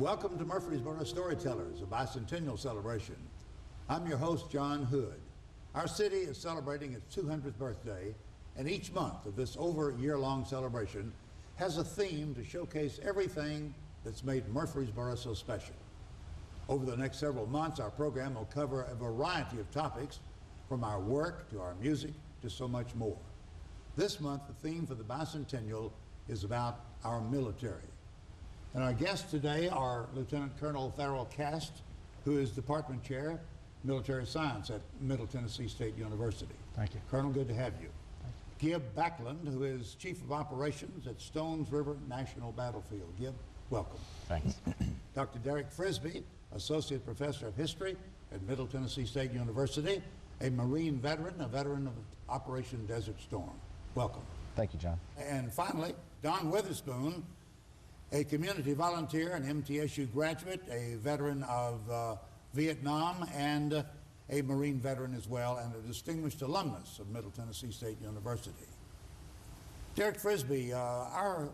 Welcome to Murfreesboro Storytellers, a bicentennial celebration. I'm your host, John Hood. Our city is celebrating its 200th birthday, and each month of this over-year-long celebration has a theme to showcase everything that's made Murfreesboro so special. Over the next several months, our program will cover a variety of topics, from our work to our music to so much more. This month, the theme for the Bicentennial is about our military. And our guests today are Lieutenant Colonel Farrell Cast, who is Department Chair, Military Science at Middle Tennessee State University. Thank you. Colonel, good to have you. Thank you. Gib Backlund, who is Chief of Operations at Stones River National Battlefield. Gib, welcome. Thanks. Dr. Derek Frisbee, Associate Professor of History at Middle Tennessee State University, a Marine veteran, a veteran of Operation Desert Storm. Welcome. Thank you, John. And finally, Don Witherspoon, a community volunteer, an MTSU graduate, a veteran of Vietnam, and a Marine veteran as well, and a distinguished alumnus of Middle Tennessee State University. Derek Frisbee, our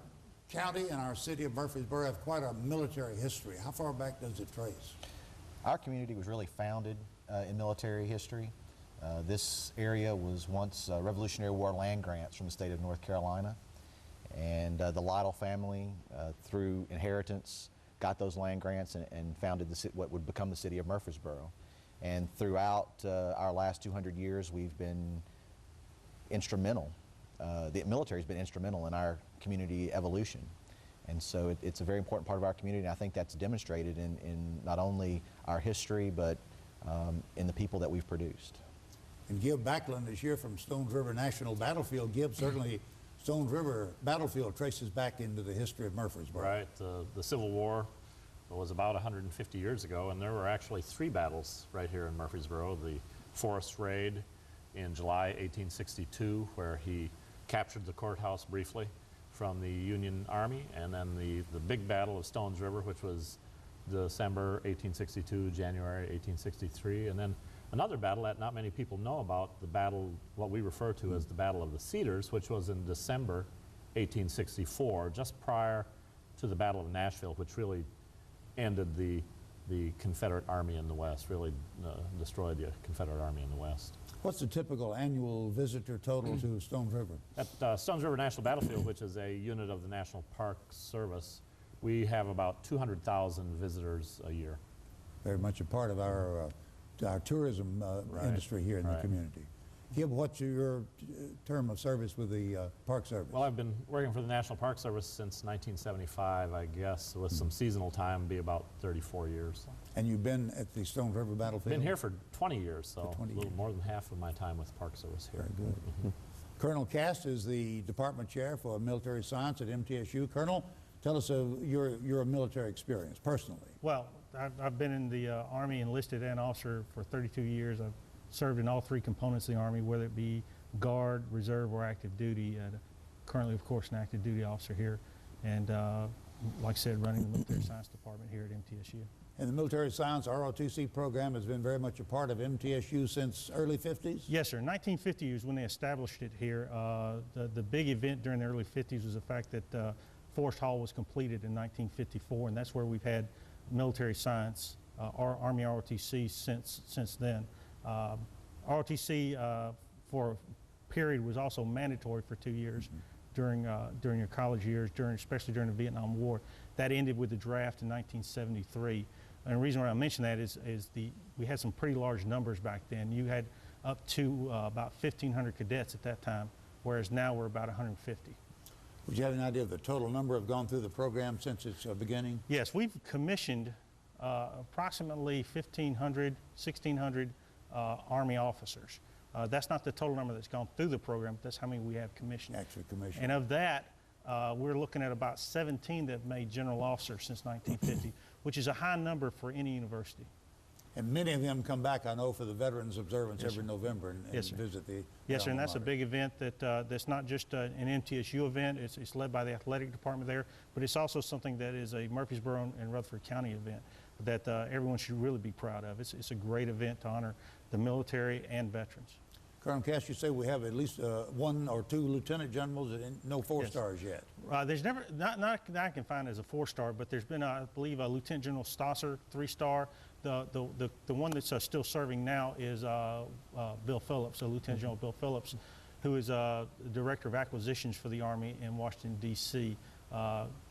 county and our city of Murfreesboro have quite a military history. How far back does it trace? Our community was really founded in military history. This area was once Revolutionary War land grants from the state of North Carolina. And the Lytle family, through inheritance, got those land grants and founded what would become the city of Murfreesboro. And throughout our last 200 years, we've been instrumental. The military's been instrumental in our community evolution. And so it's a very important part of our community, and I think that's demonstrated in not only our history, but in the people that we've produced. And Gib Backlund is here from Stones River National Battlefield. Gib, certainly Stones River Battlefield traces back into the history of Murfreesboro. Right. The Civil War was about 150 years ago, and there were actually 3 battles right here in Murfreesboro. The Forest Raid in July 1862, where he captured the courthouse briefly from the Union Army, and then the big battle of Stones River, which was December 1862, January 1863, and then another battle that not many people know about, the battle, what we refer to as the Battle of the Cedars, which was in December 1864, just prior to the Battle of Nashville, which really ended the Confederate Army in the West, really destroyed the Confederate Army in the West. What's the typical annual visitor total to Stones River? At Stones River National Battlefield, which is a unit of the National Park Service, we have about 200,000 visitors a year. Very much a part of our tourism industry here in the community. Gib, what's your term of service with the Park Service? Well, I've been working for the National Park Service since 1975, I guess, with some seasonal time, be about 34 years. And you've been at the Stones River Battlefield? Been here for 20 years, so 20 a little years. more than half of my time with Park Service here. Very good. Colonel Cast is the Department Chair for Military Science at MTSU. Colonel, tell us your military experience, personally. Well, I've been in the Army, enlisted and officer for 32 years. I've served in all 3 components of the Army, whether it be Guard, Reserve, or active duty. Currently, of course, an active duty officer here. And like I said, running the Military Science Department here at MTSU. And the Military Science ROTC program has been very much a part of MTSU since early 50s? Yes, sir. 1950 was when they established it here. The big event during the early 50s was the fact that Forest Hall was completed in 1954, and that's where we've had military science, Army ROTC since then. ROTC for a period was also mandatory for 2 years during your college years, especially during the Vietnam War. That ended with the draft in 1973. And the reason why I mention that is we had some pretty large numbers back then. You had up to about 1,500 cadets at that time, whereas now we're about 150. Would you have an idea of the total number have gone through the program since its beginning? Yes, we've commissioned approximately 1,500, 1,600 Army officers. That's not the total number that's gone through the program, but that's how many we have commissioned. Actually commissioned. And of that, we're looking at about 17 that have made general officers since 1950, which is a high number for any university. And many of them come back, I know, for the Veterans Observance every November and Yes, sir. visit the Yes, sir, and that's a alma big event that's not just an MTSU event. It's led by the athletic department there, but it's also something that is a Murfreesboro and Rutherford County event that everyone should really be proud of. It's a great event to honor the military and veterans. Colonel Cass, you say we have at least 1 or 2 lieutenant generals and no 4 Yes. stars yet. There's never, not that I can find as a 4-star, but there's been, I believe, a Lieutenant General Stosser, 3-star. The one that's still serving now is Bill Phillips, Lieutenant General Bill Phillips, who is Director of Acquisitions for the Army in Washington, D.C.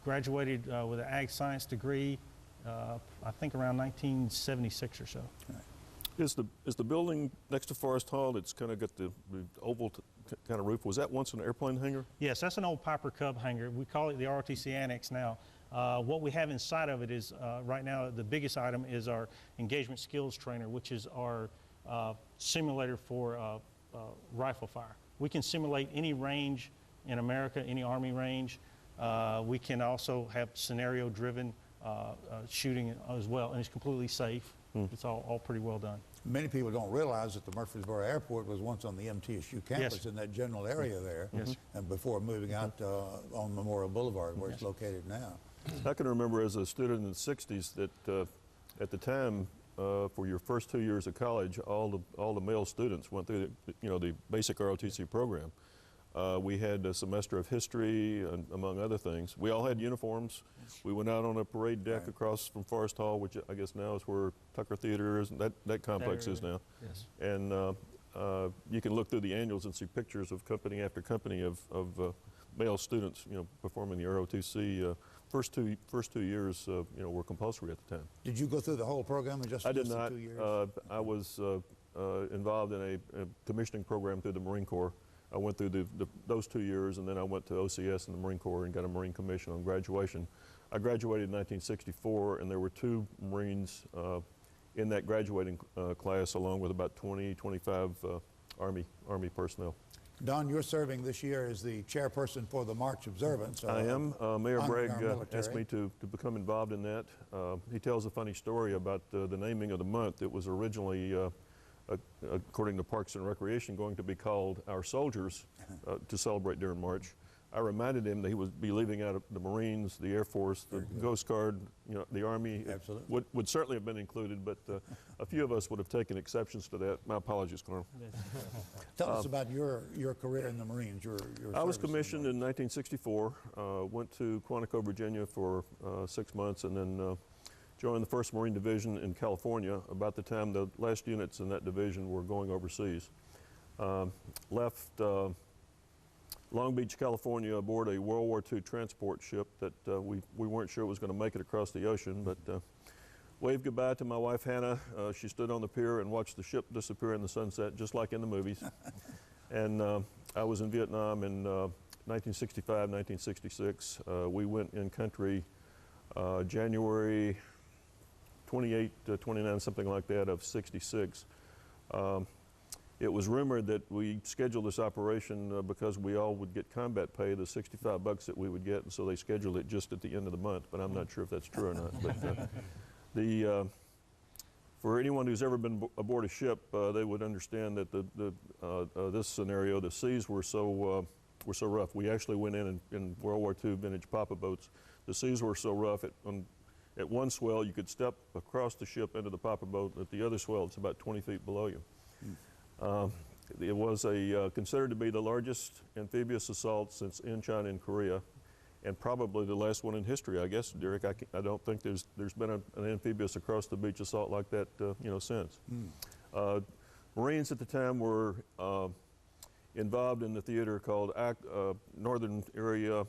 Graduated with an Ag Science degree, I think around 1976 or so. Is the building next to Forest Hall? It's kind of got the oval kind of roof. Was that once an airplane hangar? Yes, that's an old Piper Cub hangar. We call it the ROTC Annex now. What we have inside of it is, right now, the biggest item is our engagement skills trainer, which is our simulator for rifle fire. We can simulate any range in America, any Army range. We can also have scenario-driven shooting as well, and it's completely safe. It's all pretty well done. Many people don't realize that the Murfreesboro Airport was once on the MTSU campus Yes. in that general area there, Yes. and before moving out on Memorial Boulevard, where it's located now. I can remember as a student in the 60s that at the time, for your first 2 years of college, all the male students went through the basic ROTC program. We had a semester of history, among other things. We all had uniforms. We went out on a parade deck across from Forest Hall, which I guess now is where Tucker Theater is, and that complex is now. Yes. And you can look through the annuals and see pictures of company after company of male students, performing the ROTC. First two years, were compulsory at the time. Did you go through the whole program in just I did the not. 2 years? I was involved in a commissioning program through the Marine Corps. I went through those 2 years, and then I went to OCS in the Marine Corps and got a Marine commission on graduation. I graduated in 1964, and there were 2 Marines in that graduating class, along with about 20, 25 Army personnel. Don, you're serving this year as the chairperson for the March observance. I am. Mayor honoring Bragg our military. asked me to become involved in that. He tells a funny story about the naming of the month. It was originally, according to Parks and Recreation, going to be called Our Soldiers to celebrate during March. I reminded him that he would be leaving out the Marines, the Air Force, the Coast Guard, the Army. Absolutely. Would certainly have been included, but a few of us would have taken exceptions to that. My apologies, Colonel. Tell us about your career in the Marines. Your I was service in commissioned the in 1964, went to Quantico, Virginia for 6 months, and then joined the 1st Marine Division in California about the time the last units in that division were going overseas. Left Long Beach, California aboard a World War II transport ship that we weren't sure was going to make it across the ocean, but waved goodbye to my wife, Hannah. She stood on the pier and watched the ship disappear in the sunset, just like in the movies. And I was in Vietnam in 1965, 1966. We went in country January 28, 29, something like that, of 66. It was rumored that we scheduled this operation because we all would get combat pay, the $65 that we would get, and so they scheduled it just at the end of the month, but I'm not sure if that's true or not. But for anyone who's ever been aboard a ship, they would understand that this scenario, the seas were so rough. We actually went in World War II vintage papa boats. The seas were so rough, at one swell you could step across the ship into the papa boat. At the other swell, it's about 20 feet below you. It was considered to be the largest amphibious assault since Inchon in Korea, and probably the last one in history, I guess, Derek. I don't think there's been an amphibious across the beach assault like that, since. Marines at the time were involved in the theater called Northern area,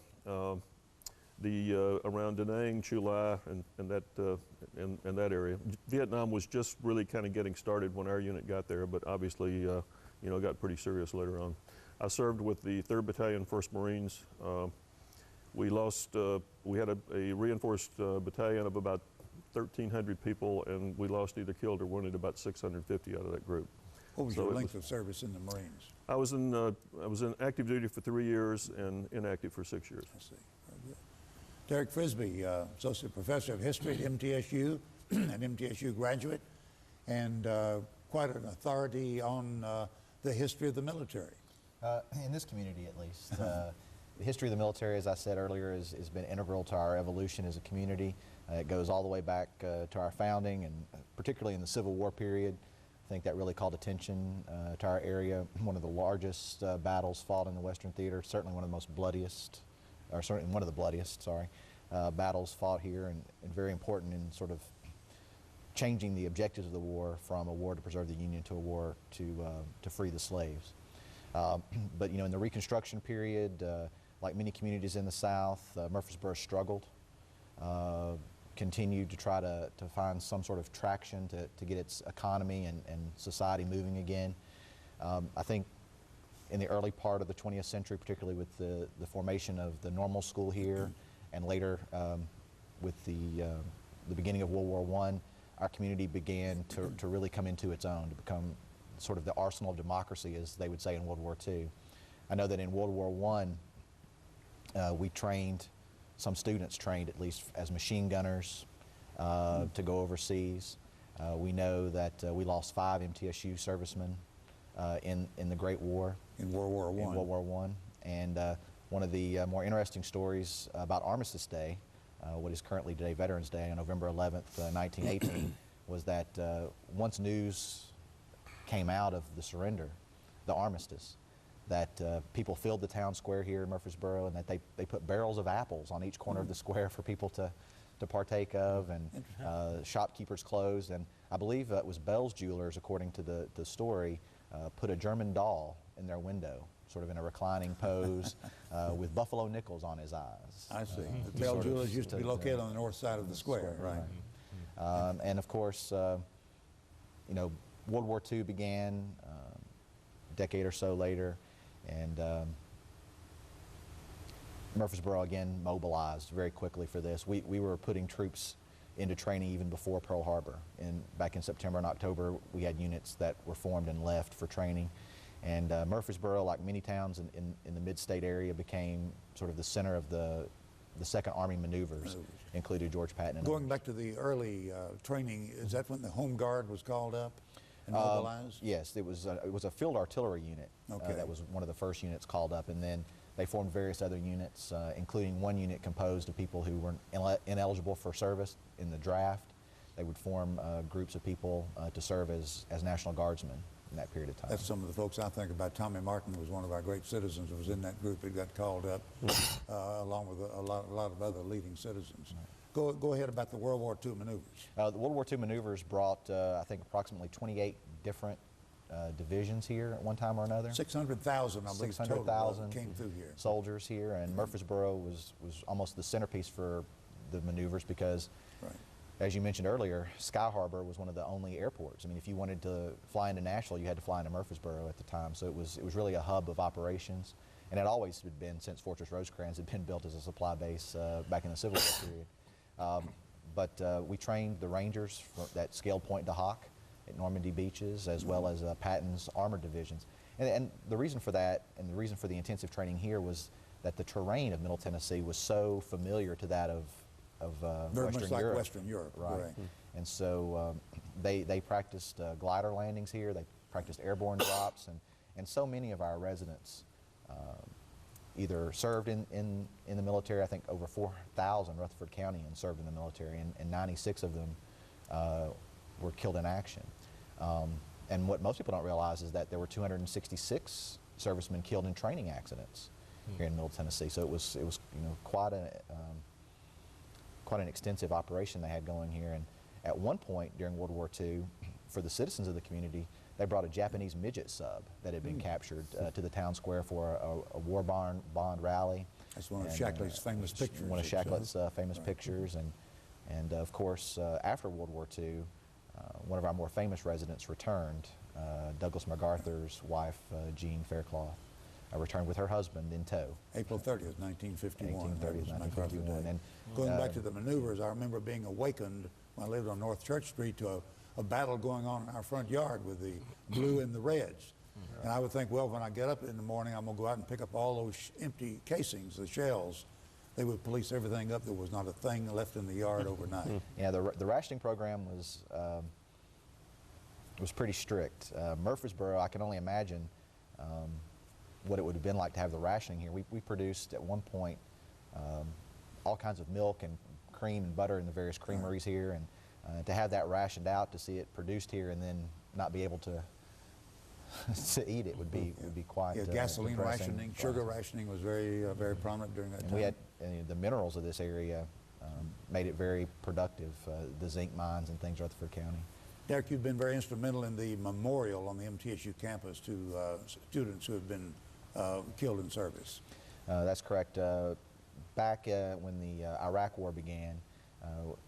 around Da Nang, Chu Lai, and that area. Vietnam was just really kind of getting started when our unit got there, but obviously, got pretty serious later on. I served with the 3rd Battalion, 1st Marines. We had a reinforced battalion of about 1,300 people, and we lost either killed or wounded about 650 out of that group. What was your length of service in the Marines? I was in active duty for 3 years and inactive for 6 years. I see. Very good. Derek Frisbee, Associate Professor of History at MTSU, an MTSU graduate, and quite an authority on the history of the military. In this community, at least. The history of the military, as I said earlier, has been integral to our evolution as a community. It goes all the way back to our founding, and particularly in the Civil War period. think that really called attention to our area. One of the largest battles fought in the Western Theater, certainly one of the most bloodiest, or certainly one of the bloodiest, battles fought here, and very important in sort of changing the objectives of the war from a war to preserve the Union to a war to free the slaves. But in the Reconstruction period, like many communities in the South, Murfreesboro struggled, continued to try to find some sort of traction to get its economy and society moving again. I think in the early part of the 20th century, particularly with the formation of the normal school here, and later with the beginning of World War I, our community began to really come into its own, to become sort of the arsenal of democracy, as they would say in World War II. I know that in World War I, we trained, some students trained at least as machine gunners to go overseas. We know that we lost 5 MTSU servicemen in the Great War. In World War I. In World War I. And one of the more interesting stories about Armistice Day, what is currently today Veterans Day, on November 11th, 1918, was that once news came out of the surrender, the armistice, that people filled the town square here in Murfreesboro, and that they put barrels of apples on each corner of the square for people to partake of, and shopkeepers closed. And I believe it was Bell's Jewelers, according to the story, put a German doll in their window, sort of in a reclining pose, with buffalo nickels on his eyes. I see. The Bell Jewelers used to be located on the north side of the square, right? And of course, World War II began a decade or so later, and Murfreesboro again mobilized very quickly for this. We were putting troops into training even before Pearl Harbor. Back in September and October, we had units that were formed and left for training. And Murfreesboro, like many towns in the mid-state area, became sort of the center of the Second Army maneuvers, included George Patton. And Going back to the early training, is that when the Home Guard was called up and mobilized? Yes, it was a field artillery unit. That was one of the first units called up, and then they formed various other units, including one unit composed of people who were ineligible for service in the draft. They would form groups of people to serve as National Guardsmen in that period of time. That's some of the folks I think about. Tommy Martin was one of our great citizens who was in that group. He got called up along with a lot of other leading citizens. Right. Go ahead about the World War II maneuvers. The World War II maneuvers brought, I think, approximately 28 different divisions here at one time or another. 600,000, I believe, 600,000 came through here. Soldiers here, and Murfreesboro was almost the centerpiece for the maneuvers because, right, as you mentioned earlier, Sky Harbor was one of the only airports. I mean, if you wanted to fly into Nashville, you had to fly into Murfreesboro at the time. So it was really a hub of operations, and it always had been since Fortress Rosecrans had been built as a supply base back in the Civil War period. But we trained the Rangers that scaled Point de Hoc at Normandy beaches, as well as Patton's armored divisions. And the reason for that, and the reason for the intensive training here, was that the terrain of Middle Tennessee was so familiar to that of very Western much like Europe. Western Europe, right? And so they practiced glider landings here. They practiced airborne drops, and so many of our residents either served in the military. I think over 4,000 Rutherford Countyans served in the military, and 96 of them were killed in action. And what most people don't realize is that there were 266 servicemen killed in training accidents here in Middle Tennessee. So it was quite an extensive operation they had going here. And at one point during World War II, for the citizens of the community, they brought a Japanese midget sub that had been captured to the town square for a war bond rally. That's one of Shackley's famous pictures. One of Shackley's famous pictures. And of course, after World War II, one of our more famous residents returned. Douglas MacArthur's wife, Jean Faircloth, returned with her husband in tow. April 30th, 1951. 1951. And going back to the maneuvers, I remember being awakened when I lived on North Church Street to a battle going on in our front yard with the blue and the reds. And I would think, well, when I get up in the morning, I'm going to go out and pick up all those empty casings, the shells. They would police everything up. There was not a thing left in the yard overnight. Yeah, the rationing program was pretty strict. Murfreesboro, I can only imagine what it would have been like to have the rationing here. We produced at one point all kinds of milk and cream and butter in the various creameries here, and To have that rationed out, to see it produced here and then not be able to to eat it would be quite gasoline depressing. rationing, sugar rationing was very very prominent during that And time. we had the minerals of this area made it very productive, the zinc mines and things in Rutherford County. Derek, you've been very instrumental in the memorial on the MTSU campus to students who have been killed in service. That's correct. Back when the Iraq War began,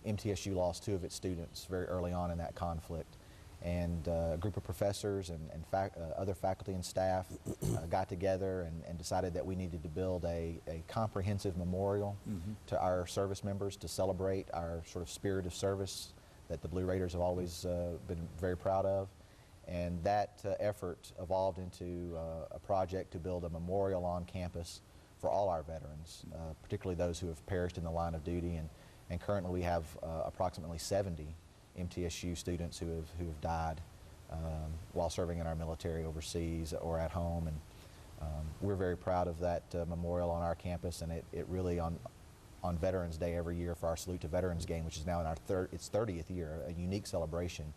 MTSU lost 2 of its students very early on in that conflict. And a group of professors and other faculty and staff got together and decided that we needed to build a comprehensive memorial to our service members to celebrate our sort of spirit of service that the Blue Raiders have always been very proud of. And that effort evolved into a project to build a memorial on campus for all our veterans, particularly those who have perished in the line of duty. And currently we have approximately 70 MTSU students who have died while serving in our military overseas or at home. And we're very proud of that memorial on our campus, and it really on Veterans Day every year for our Salute to Veterans game, which is now in its 30th year, a unique celebration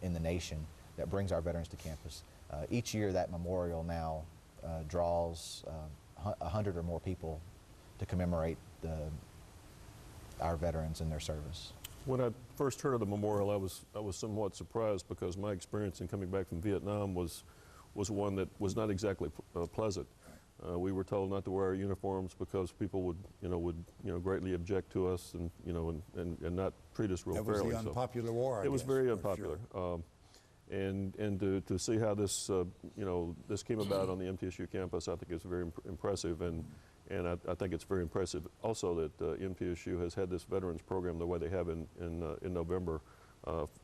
in the nation that brings our veterans to campus. Each year that memorial now draws 100 or more people to commemorate our veterans and their service. When I first heard of the memorial, I was somewhat surprised because my experience in coming back from Vietnam was one that was not exactly pleasant. We were told not to wear our uniforms because people would greatly object to us and not treat us real fairly. That was the unpopular war, I It was guess, very for unpopular. sure. And to see how this this came about on the MTSU campus, I think is very impressive, and I think it's very impressive also that MTSU has had this veterans program the way they have in November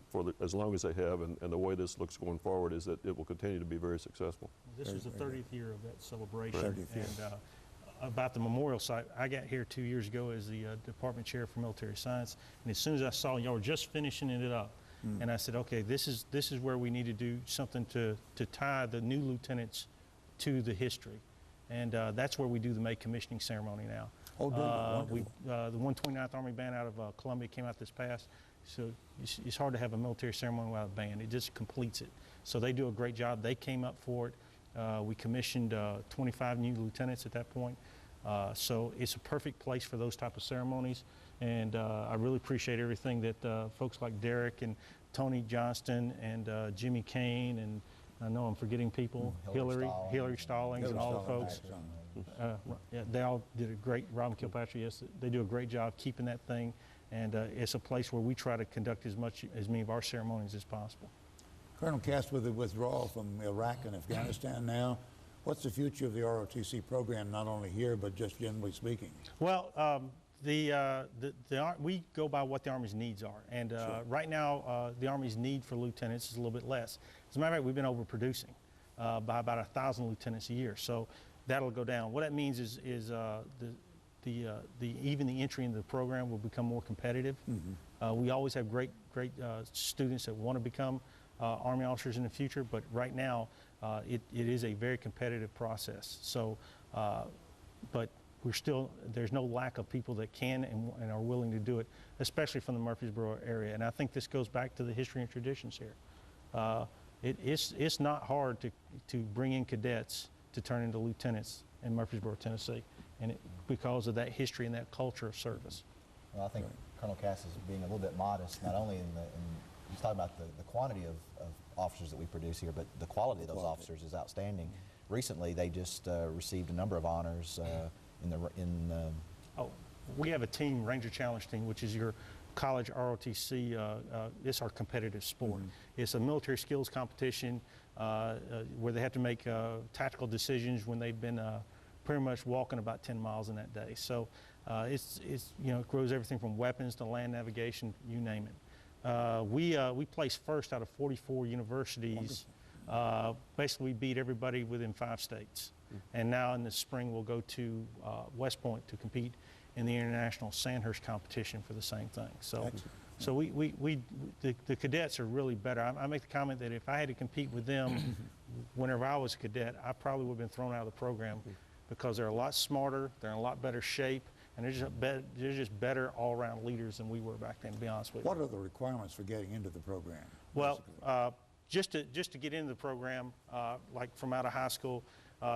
for as long as they have, and the way this looks going forward is that it will continue to be very successful. This is the 30th year of that celebration. 30th year. And about the memorial site, I got here 2 years ago as the department chair for military science, and as soon as I saw y'all were just finishing it up, and I said, okay, this is where we need to do something to tie the new lieutenants to the history. And that's where we do the May commissioning ceremony now. Oh, good. The 129th Army Band out of Columbia came out this past. So it's hard to have a military ceremony without a band. It just completes it. So they do a great job. They came up for it. We commissioned 25 new lieutenants at that point. So it's a perfect place for those type of ceremonies. And I really appreciate everything that folks like Derek and Tony Johnston and Jimmy Kane, and I know I'm forgetting people, Hillary Stallings and all the folks. Yeah, they all did a great, Robin Kilpatrick, yes, they do a great job keeping that thing. And it's a place where we try to conduct as many of our ceremonies as possible. Colonel Cass, with the withdrawal from Iraq and Afghanistan now, what's the future of the ROTC program, not only here, but just generally speaking? Well, we go by what the Army's needs are. And Sure. right now, the Army's need for lieutenants is a little bit less. As a matter of fact, we've been overproducing by about 1,000 lieutenants a year. So that'll go down. What that means is even the entry into the program will become more competitive. We always have great students that want to become Army officers in the future, but right now it is a very competitive process. So, but there's no lack of people that can and are willing to do it, especially from the Murfreesboro area. And I think this goes back to the history and traditions here. It's not hard to bring in cadets to turn into lieutenants in Murfreesboro, Tennessee, and because of that history and that culture of service. Well, I think Colonel Cass is being a little bit modest, not only he's talking about the quantity of officers that we produce here, but the quality of those officers is outstanding. Recently, they just received a number of honors We have a team, Ranger Challenge team, which is your college ROTC. It's our competitive sport. It's a military skills competition where they have to make tactical decisions when they've been pretty much walking about 10 miles in that day. So it grows everything from weapons to land navigation, you name it. We placed first out of 44 universities. Basically, we beat everybody within 5 states. And now in the spring, we'll go to West Point to compete in the international Sandhurst competition for the same thing. So, the cadets are really better. I make the comment that if I had to compete with them whenever I was a cadet, I probably would have been thrown out of the program because they're a lot smarter, they're in a lot better shape, and they're just better all-around leaders than we were back then, to be honest with you. What are the requirements for getting into the program? Well, just to get into the program, like from out of high school,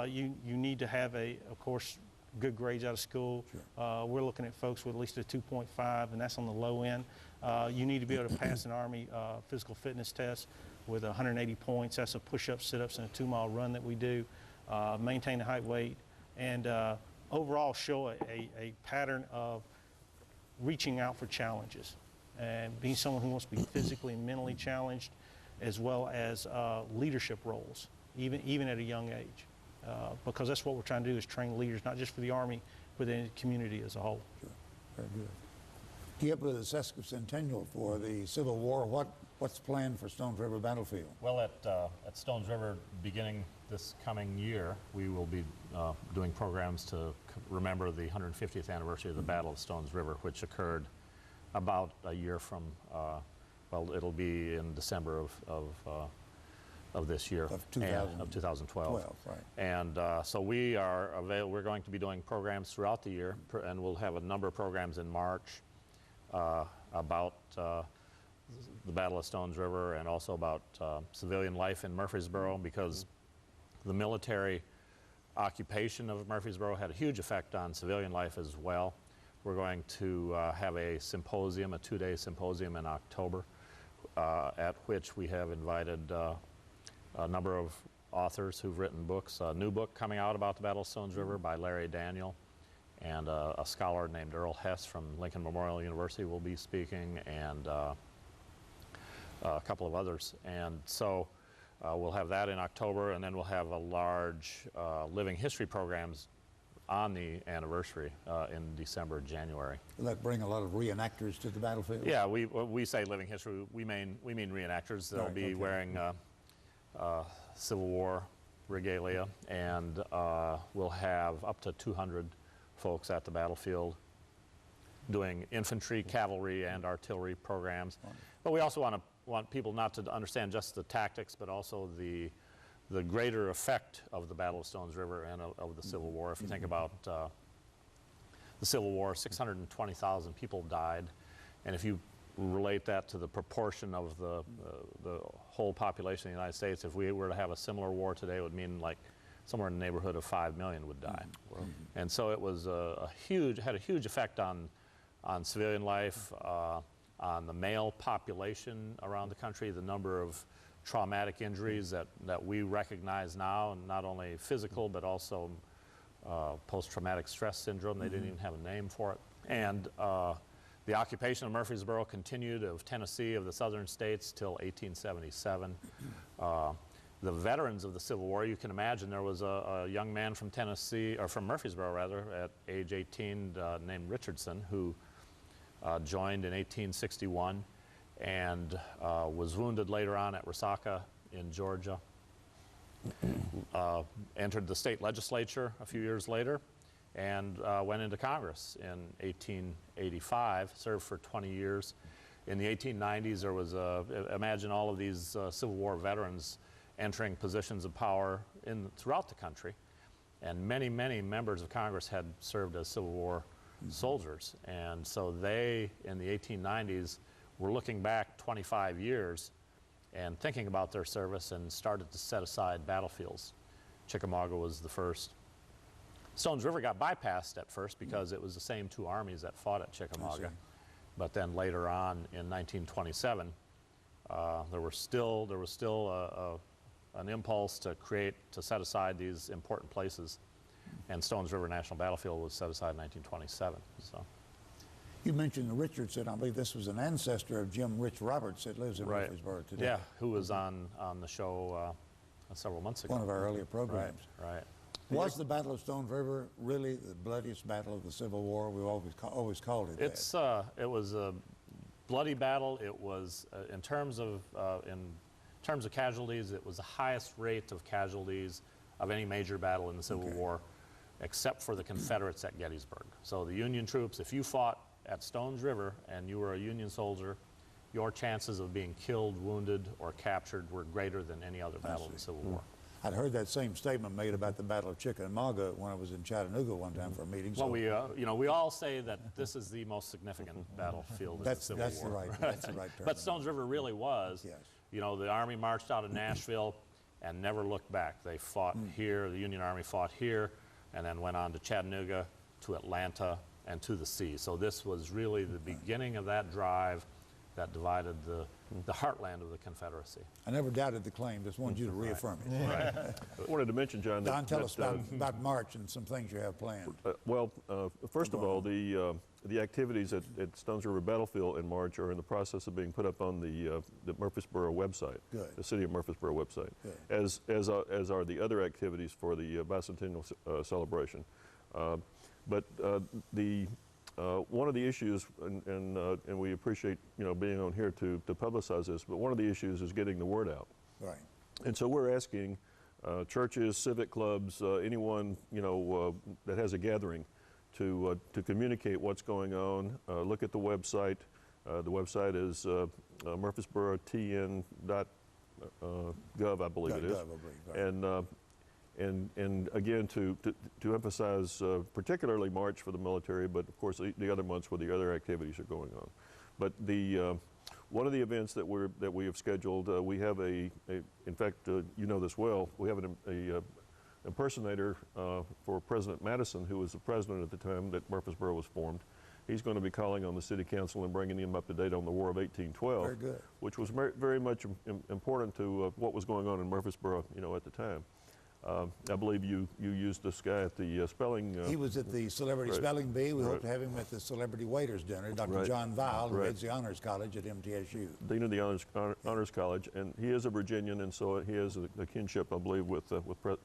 you need to have of course, good grades out of school. Sure. We're looking at folks with at least a 2.5, and that's on the low end. You need to be able to pass an Army physical fitness test with 180 points. That's a push-up, sit-ups, and a 2-mile run that we do. Maintain the height, weight, and overall show a pattern of reaching out for challenges and being someone who wants to be physically and mentally challenged, as well as leadership roles, even at a young age. Because that's what we're trying to do, is train leaders, not just for the Army, but in the community as a whole. Sure. Very good. Skip, with the sesquicentennial for the Civil War, what's planned for Stones River Battlefield? Well, at Stones River, beginning this coming year, we will be doing programs to remember the 150th anniversary of the Battle of Stones River, which occurred about a year from, well, it'll be in December of this year, Of 2012. Right. And so we're going to be doing programs throughout the year, and we'll have a number of programs in March about the Battle of Stones River, and also about civilian life in Murfreesboro, because the military occupation of Murfreesboro had a huge effect on civilian life as well. We're going to have a symposium, a 2-day symposium in October, at which we have invited a number of authors who've written books. A new book coming out about the Battle of Stones River by Larry Daniel, and a scholar named Earl Hess from Lincoln Memorial University will be speaking, and a couple of others. And so we'll have that in October, and then we'll have a large living history programs on the anniversary in December, January. Will that bring a lot of reenactors to the battlefield? Yeah, we say living history, we mean reenactors. They'll be wearing Civil War regalia, and we'll have up to 200 folks at the battlefield doing infantry, cavalry, and artillery programs. But we also want people not to understand just the tactics, but also the greater effect of the Battle of Stones River and of the Civil War. If you think about the Civil War, 620,000 people died, and if you relate that to the proportion of the whole population of the United States, if we were to have a similar war today, it would mean like somewhere in the neighborhood of 5 million would die. And so it was had a huge effect on civilian life, on the male population around the country, the number of traumatic injuries that we recognize now, and not only physical, but also post-traumatic stress syndrome. They didn't even have a name for it. And the occupation of Murfreesboro continued, of Tennessee, of the southern states, till 1877. The veterans of the Civil War, you can imagine, there was a young man from Tennessee, or from Murfreesboro rather, at age 18, named Richardson, who joined in 1861 and was wounded later on at Resaca in Georgia. Entered the state legislature a few years later, and went into Congress in 1885, served for 20 years. In the 1890s, there was imagine all of these Civil War veterans entering positions of power throughout the country, and many, many members of Congress had served as Civil War soldiers. And so they, in the 1890s, were looking back 25 years and thinking about their service, and started to set aside battlefields. Chickamauga was the first. Stones River got bypassed at first because it was the same two armies that fought at Chickamauga. But then later on in 1927, there was still an impulse to set aside these important places, and Stones River National Battlefield was set aside in 1927. So. You mentioned Richardson. I believe this was an ancestor of Jim Rich Roberts that lives in Murfreesboro today. Yeah, who was on the show several months ago. One of our earlier programs. Right. Was the Battle of Stones River really the bloodiest battle of the Civil War? We've always called it that. It was a bloody battle. It was, in terms of casualties, it was the highest rate of casualties of any major battle in the Civil War, except for the Confederates at Gettysburg. So the Union troops, if you fought at Stones River and you were a Union soldier, your chances of being killed, wounded, or captured were greater than any other battle in the Civil War. I'd heard that same statement made about the Battle of Chickamauga when I was in Chattanooga one time for a meeting. Well, so we all say that this is the most significant battlefield in the Civil War. That's the right term. But Stones River really was. Yes. You know, the Army marched out of Nashville and never looked back. They fought here, the Union Army fought here, and then went on to Chattanooga, to Atlanta, and to the sea. So this was really the beginning of that drive that divided the heartland of the Confederacy. I never doubted the claim, just wanted you to reaffirm it. Right. I wanted to mention, John, Don, tell us about March and some things you have planned. First of all, the activities at Stones River Battlefield in March are in the process of being put up on the Murfreesboro website, Good. the City of Murfreesboro website, Good. as are the other activities for the Bicentennial celebration. One of the issues, and we appreciate being on here to publicize this, but one of the issues is getting the word out. Right. And so we're asking churches, civic clubs, anyone that has a gathering to communicate what's going on. Look at the website. The website is murfreesborotn.gov, I believe it is. Right. And again, to emphasize particularly March for the military, but of course the other months where the other activities are going on. But one of the events that we have scheduled, we have in fact, you know this well, we have an impersonator for President Madison, who was the president at the time that Murfreesboro was formed. He's going to be calling on the city council and bringing them up to date on the War of 1812, Very good. which was very much important to what was going on in Murfreesboro, at the time. I believe you used this guy at the spelling. He was at the Celebrity right. Spelling Bee. We Right. hope to have him at the Celebrity Waiters Dinner. Dr. Right. John Vile, who Right. heads the Honors College at MTSU. Dean of the Honors College, and he is a Virginian, and so he has a kinship, I believe, with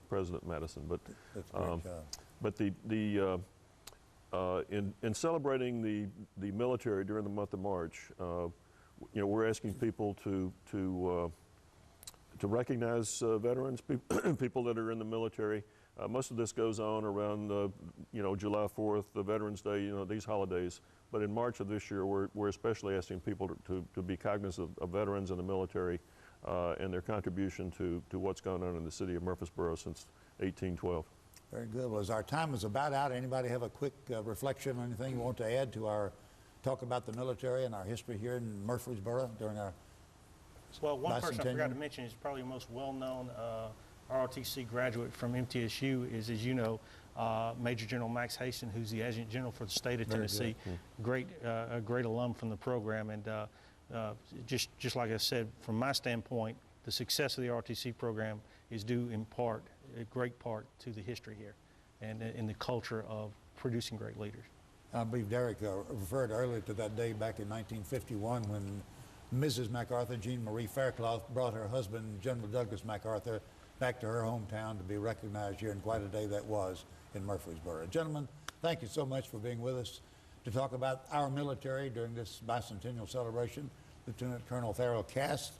President Madison. But That's a great job. but in celebrating the military during the month of March, we're asking people to recognize veterans, people that are in the military. Most of this goes on around, July 4th, the Veterans Day, these holidays. But in March of this year, we're especially asking people to be cognizant of veterans in the military and their contribution to what's gone on in the city of Murfreesboro since 1812. Very good. Well, as our time is about out, anybody have a quick reflection or anything you want to add to our talk about the military and our history here in Murfreesboro during our Well, one person I Bicentennial? forgot to mention is probably the most well-known ROTC graduate from MTSU is, as you know, Major General Max Haston, who's the Adjutant General for the state of Very Tennessee. A great alum from the program. And just like I said, from my standpoint, the success of the ROTC program is due in part, a great part, to the history here and in the culture of producing great leaders. I believe Derek referred earlier to that day back in 1951 when Mrs. MacArthur, Jean Marie Faircloth, brought her husband, General Douglas MacArthur, back to her hometown to be recognized here, and quite a day that was in Murfreesboro. Gentlemen, thank you so much for being with us to talk about our military during this bicentennial celebration. Lieutenant Colonel Tharrell Cass,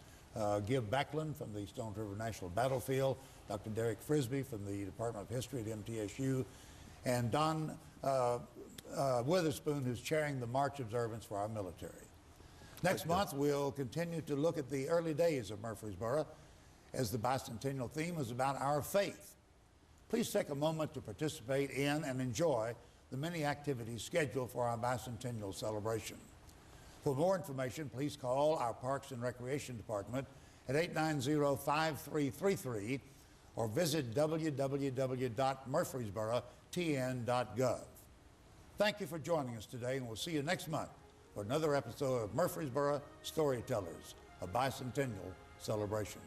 Gib Backlund from the Stones River National Battlefield, Dr. Derek Frisbee from the Department of History at MTSU, and Don Witherspoon, who's chairing the March observance for our military. Next month, we'll continue to look at the early days of Murfreesboro, as the bicentennial theme is about our faith. Please take a moment to participate in and enjoy the many activities scheduled for our bicentennial celebration. For more information, please call our Parks and Recreation Department at 890-5333 or visit www.murfreesborotn.gov. Thank you for joining us today, and we'll see you next month for another episode of Murfreesboro Storytellers, a bicentennial celebration.